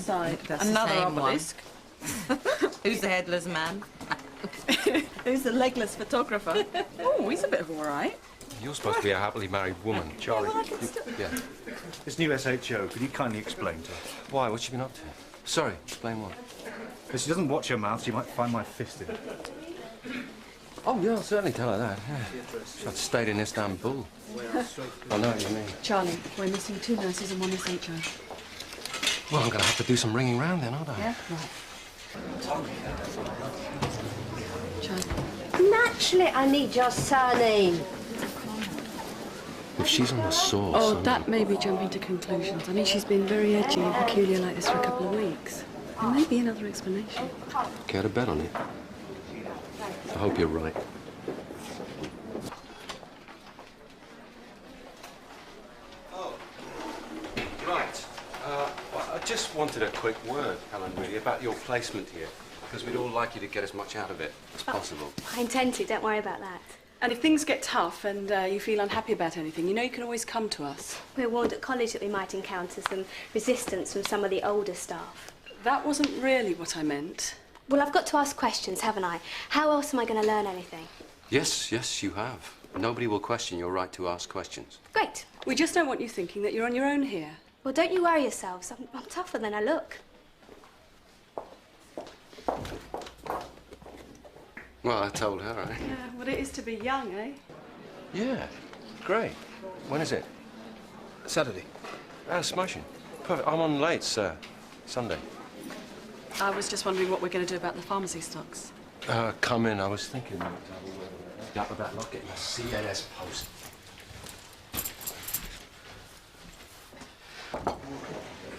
side. That's another the same obelisk. Who's the headless man? Who's the legless photographer? Oh, he's a bit of all right. You're supposed to be a happily married woman, Charlie. Yeah, well, I can still... Yeah. This new SHO, could you kindly explain to her? Why? What's she been up to? Sorry, explain what? If she doesn't watch her mouth, she might find my fist in it. Oh, yeah, I'll certainly tell her that. Yeah. Should have stayed in Istanbul. I know what you mean. Charlie, we're missing 2 nurses and 1 SHO. Well, I'm going to have to do some ringing round then, aren't I? Yeah, right. Charlie. Naturally, I need your surname. If she's on the sauce... Oh, that may be jumping to conclusions. I mean, she's been very edgy and peculiar like this for a couple of weeks. There may be another explanation. Care to bet on it? I hope you're right. Oh, right. Well, I just wanted a quick word, Helen, really, about your placement here, because we'd all like you to get as much out of it as possible. I intend to, don't worry about that. And if things get tough and you feel unhappy about anything, you know you can always come to us. We were warned at college that we might encounter some resistance from some of the older staff. That wasn't really what I meant. Well, I've got to ask questions, haven't I? How else am I going to learn anything? Yes, yes, you have. Nobody will question your right to ask questions. Great. We just don't want you thinking that you're on your own here. Well, don't you worry yourselves. I'm tougher than I look. Well, I told her, eh? Yeah, what it is to be young, eh? Yeah, great. When is it? Saturday. Smashing. Perfect. I'm on late, sir. Sunday. I was just wondering what we're going to do about the pharmacy stocks. Come in. I was thinking about not getting a CAS post.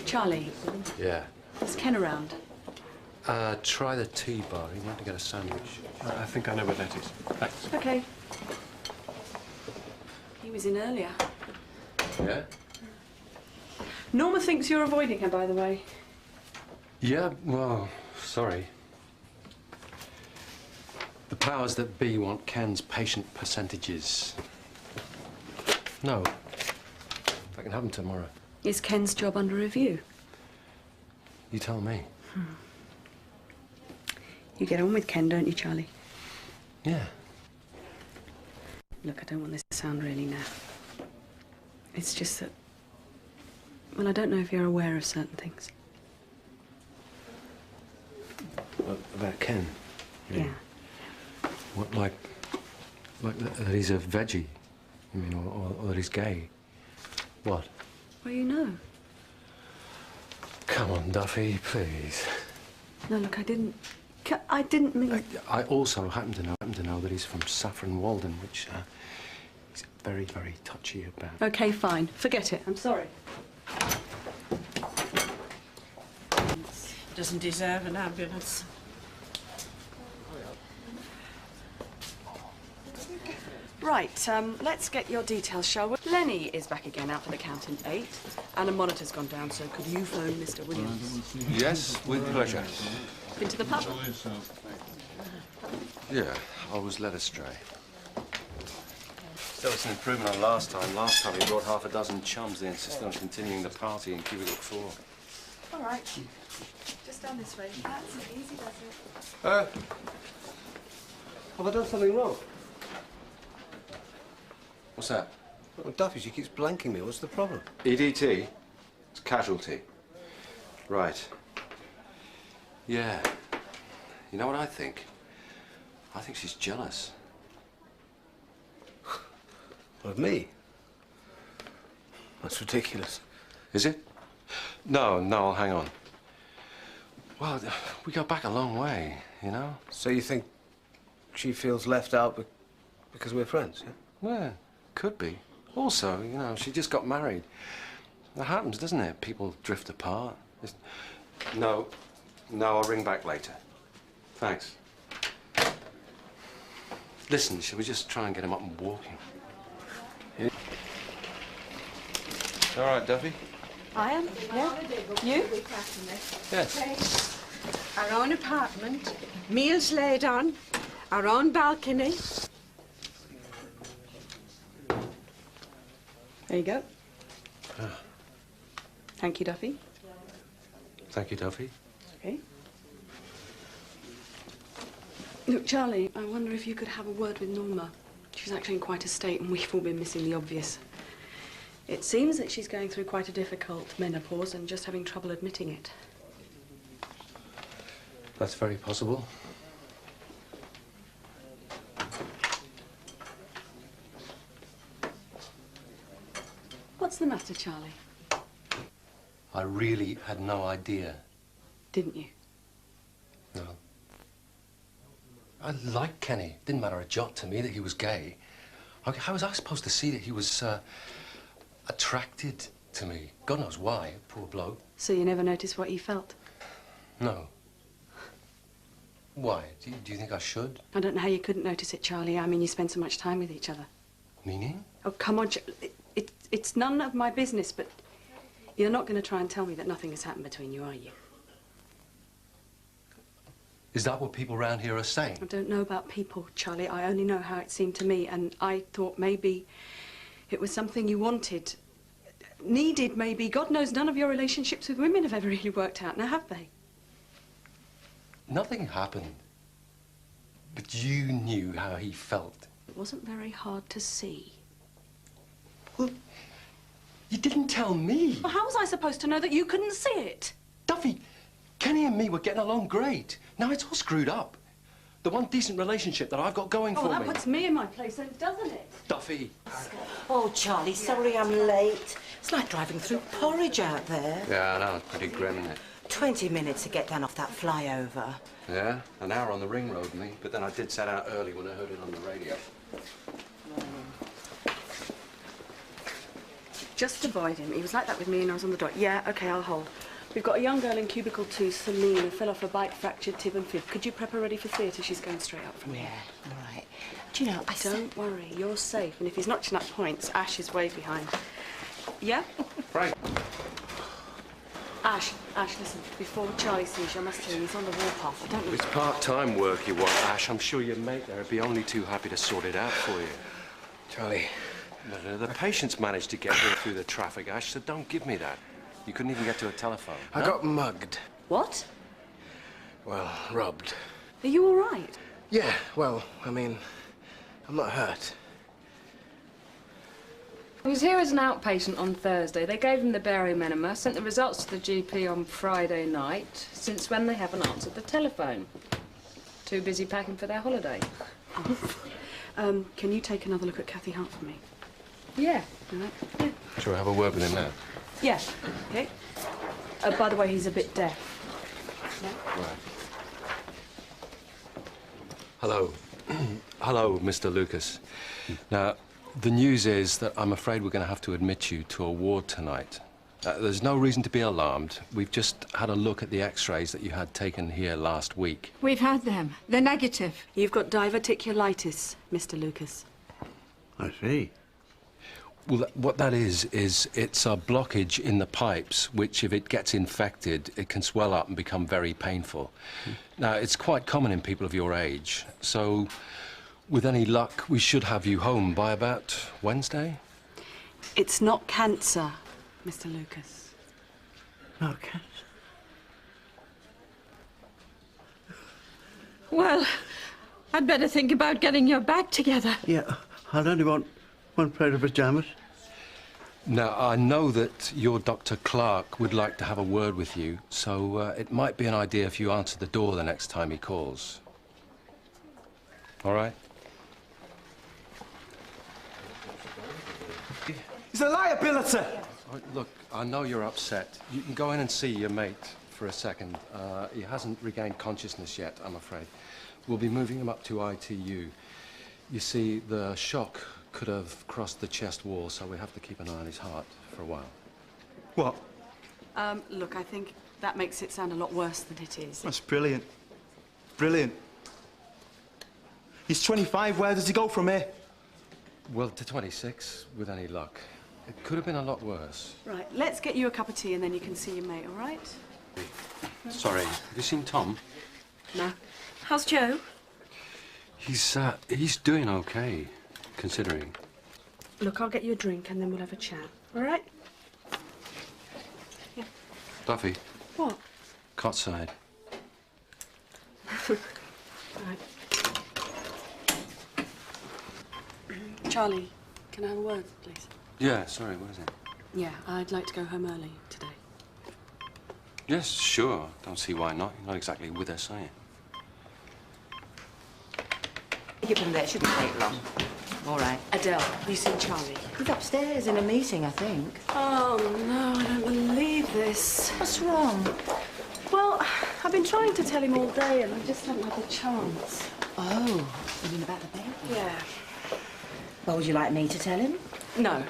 Charlie. Yeah. Is Ken around? Try the tea bar. He went to get a sandwich. I think I know where that is. Thanks. Okay. He was in earlier. Yeah? Norma thinks you're avoiding her, by the way. Yeah, well, sorry. The powers that be want Ken's patient percentages. No. I can have them tomorrow. Is Ken's job under review? You tell me. You get on with Ken, don't you, Charlie? Yeah. Look, I don't want this to sound really naff. It's just that... Well, I don't know if you're aware of certain things. About Ken? Yeah. What, like that he's a veggie? You mean, or that he's gay? What? Well, you know. Come on, Duffy, please. No, look, I didn't mean... I also happen to know that he's from Saffron Walden, which he's very, very touchy about. OK, fine. Forget it. I'm sorry. Doesn't deserve an ambulance. Right, let's get your details, shall we? Lenny is back again out for the count in 8, and a monitor's gone down, so could you phone Mr. Williams? Yes, with pleasure. Been to the pub? Yeah, I was led astray. Still, it's an improvement on last time. Last time he brought half a dozen chums. They insisted on continuing the party in cubicle 4. All right. Just down this way. That's easy, does it? Have I done something wrong? What's that? Well, Duffy, she keeps blanking me. What's the problem? EDT? It's casualty. Right. Yeah. You know what I think? I think she's jealous. Of me? That's ridiculous. Is it? No, hang on. Well, we go back a long way, you know? So you think she feels left out because we're friends, yeah? Well, could be. Also, you know, she just got married. That happens, doesn't it? People drift apart. No, I'll ring back later. Thanks. Listen, shall we just try and get him up and walking? Yeah. All right, Duffy? I am, yeah. You? Yes. Our own apartment, meals laid on, our own balcony. There you go. Thank you, Duffy. Thank you, Duffy. Okay. Look, Charlie, I wonder if you could have a word with Norma. She's actually in quite a state, and we've all been missing the obvious. It seems that she's going through quite a difficult menopause and just having trouble admitting it. That's very possible. What's the matter, Charlie? I really had no idea. Didn't you? No. I liked Kenny. Didn't matter a jot to me that he was gay. How was I supposed to see that he was attracted to me? God knows why, poor bloke. So you never noticed what he felt? No. Why? Do you think I should? I don't know how you couldn't notice it, Charlie. I mean, you spend so much time with each other. Meaning? Oh, come on, it's none of my business, but you're not going to try and tell me that nothing has happened between you, are you? Is that what people around here are saying? I don't know about people, Charlie. I only know how it seemed to me, and I thought maybe it was something you wanted, needed maybe. God knows none of your relationships with women have ever really worked out, now have they? Nothing happened. But you knew how he felt. It wasn't very hard to see. Well, you didn't tell me. Well, how was I supposed to know that you couldn't see it? Duffy, Kenny and me were getting along great. Now it's all screwed up. The one decent relationship that I've got going for me. Oh, that puts me in my place then, doesn't it? Duffy. Oh, Charlie, sorry I'm late. It's like driving through porridge out there. Yeah, I know. It's pretty grim, isn't it? 20 minutes to get down off that flyover. Yeah, an hour on the ring road, me. But then I did set out early when I heard it on the radio. Just avoid him. He was like that with me and I was on the dot. Yeah, OK, I'll hold. We've got a young girl in cubicle 2, Celine, who fell off a bike, fractured tib and fib. Could you prep her ready for theatre? She's going straight up from here. All right. Do you know, Don't worry, you're safe. And if he's notching up points, Ash is way behind. Yeah? Right. Ash, listen. Before Charlie sees you, I must tell you, he's on the warpath. I don't know. It's part-time work you want, Ash. I'm sure your mate there would be only too happy to sort it out for you. Charlie. No, the patients managed to get here through the traffic, Ash, so don't give me that. You couldn't even get to a telephone. I got mugged. What? Well, robbed. Are you all right? Yeah, well, I mean, I'm not hurt. He was here as an outpatient on Thursday. They gave him the barium enema, sent the results to the GP on Friday night. Since when they haven't answered the telephone. Too busy packing for their holiday. Can you take another look at Kathy Hart for me? Yeah. All right? Yeah. Shall we have a word with him now? Yeah. Okay. By the way, he's a bit deaf. Right. Hello. Hello, Mr. Lucas. Now, the news is that I'm afraid we're going to have to admit you to a ward tonight. There's no reason to be alarmed. We've just had a look at the x-rays that you had taken here last week. We've had them. They're negative. You've got diverticulitis, Mr. Lucas. I see. Well, what that is it's a blockage in the pipes, which if it gets infected, it can swell up and become very painful. Now, it's quite common in people of your age, so with any luck, we should have you home by about Wednesday. It's not cancer, Mr. Lucas. No, cancer. Well, I'd better think about getting your back together. Yeah, I'll only want one pair of pyjamas. Now, I know that your Dr. Clark would like to have a word with you, so it might be an idea if you answer the door the next time he calls. All right? It's a liability! Look, I know you're upset. You can go in and see your mate for a second. He hasn't regained consciousness yet, I'm afraid. We'll be moving him up to ITU. You see, the shock could have crossed the chest wall, so we have to keep an eye on his heart for a while. What? Look, I think that makes it sound a lot worse than it is. That's brilliant. Brilliant. He's 25. Where does he go from here? Well, to 26, with any luck. It could have been a lot worse. Right, let's get you a cup of tea and then you can see your mate, all right? Sorry, have you seen Tom? No. How's Joe? He's doing okay, considering. Look, I'll get you a drink and then we'll have a chat, all right? Duffy, What? cot side. Right. Charlie, can I have a word, please? Yeah, sorry, what is it? Yeah, I'd like to go home early today. Yes, sure. Don't see why not. You're not exactly with us, are you? Take it from there. It shouldn't take long. All right. Adele, have you seen Charlie? He's upstairs in a meeting, I think. Oh, no, I don't believe this. What's wrong? Well, I've been trying to tell him all day and I just haven't had the chance. Oh, you mean about the baby? Yeah. Well, would you like me to tell him? No,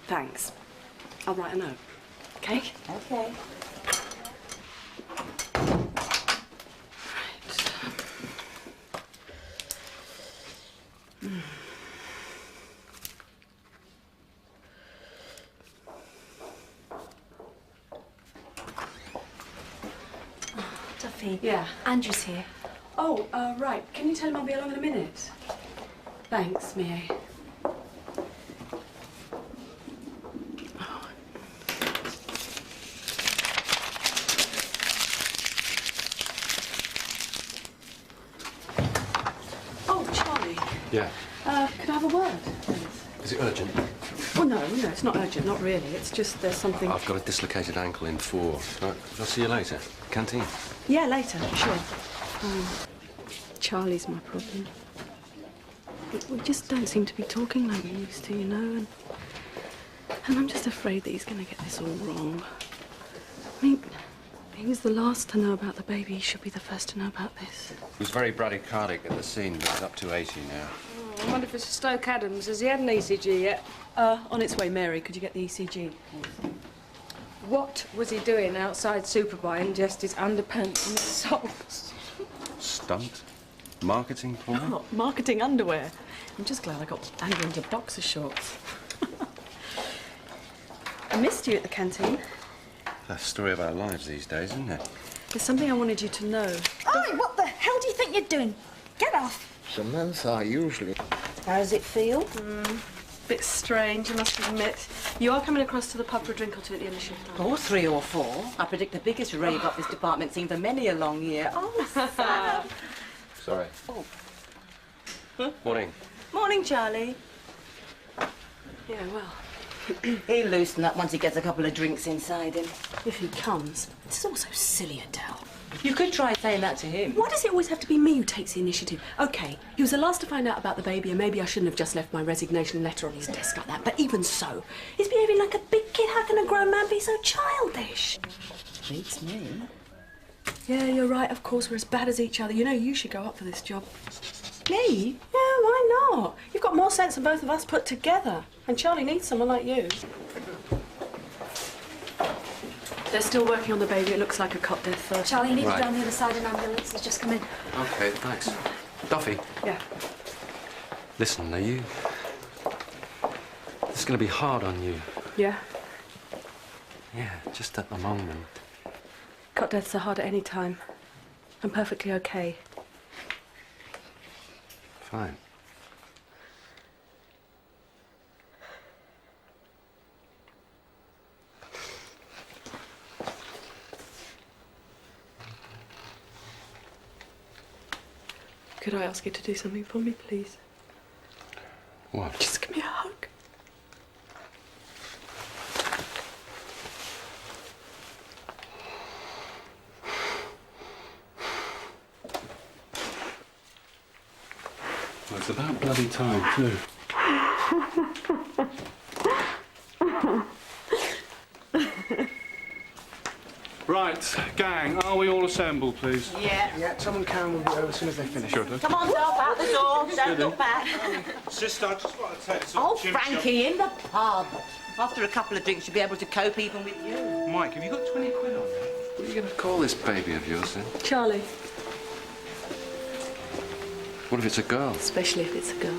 thanks. I'll write a note, okay? Okay. Chuffy. Yeah. Andrew's here. Oh, right. Can you tell him I'll be along in a minute? Thanks, Mia. Oh, Charlie. Yeah. Could I have a word, please? Is it urgent? Well, no, it's not urgent, not really. It's just there's something... I've got a dislocated ankle in 4. Right, I'll see you later. Canteen. Yeah, later, sure. Charlie's my problem. We just don't seem to be talking like we used to, you know, and I'm just afraid that he's going to get this all wrong. I mean, he was the last to know about the baby. He should be the first to know about this. He was very bradycardic at the scene, but he's up to 80 now. Oh, I wonder if it's Stoke Adams. Has he had an ECG yet? On its way, Mary. Could you get the ECG? What was he doing outside Superbuy in just his underpants and his socks? Stunt? Marketing for him? Oh, marketing underwear. I'm just glad I got Andrew into boxer shorts. I missed you at the canteen. That's the story of our lives these days, isn't it? There's something I wanted you to know. Oi, what the hell do you think you're doing? Get off! Samantha, usually. How does it feel? Bit strange, I must admit. You are coming across to the pub for a drink or two at the end of shift. Oh, 3 or 4. I predict the biggest rave up this department's seen for many a long year. Oh, Sam. Sorry. Oh. Morning. Morning, Charlie. Yeah, well, He'll loosen up once he gets a couple of drinks inside him. if he comes. This is all so silly, Adele. You could try saying that to him. Why does it always have to be me who takes the initiative? OK, he was the last to find out about the baby, and maybe I shouldn't have just left my resignation letter on his desk like that. But even so, he's behaving like a big kid. How can a grown man be so childish? Beats me. Yeah, you're right. Of course, we're as bad as each other. You know, you should go up for this job. Me? Yeah, why not? You've got more sense than both of us put together. And Charlie needs someone like you. They're still working on the baby. It looks like a cot death, though. Charlie, you need Right. to go on the other side. An ambulance has just come in. OK, thanks. Duffy, Yeah. listen, are you... This is going to be hard on you. Yeah? Yeah, just at the moment. Cot deaths are hard at any time. I'm perfectly OK. Fine. Could I ask you to do something for me, please? What? Just give me a hug. Well, it's about bloody time, too. Right, gang, are we all assembled, please? Yeah. Yeah, Tom and Karen will be over as soon as they finish. Sure do. Come on, Dolph, out the door. Don't look back. Sister, I just want to take this Oh, Frankie, in the pub. After a couple of drinks, you'll be able to cope even with you. Mike, have you got 20 quid on you? What are you going to call this baby of yours, then? Charlie. What if it's a girl? Especially if it's a girl.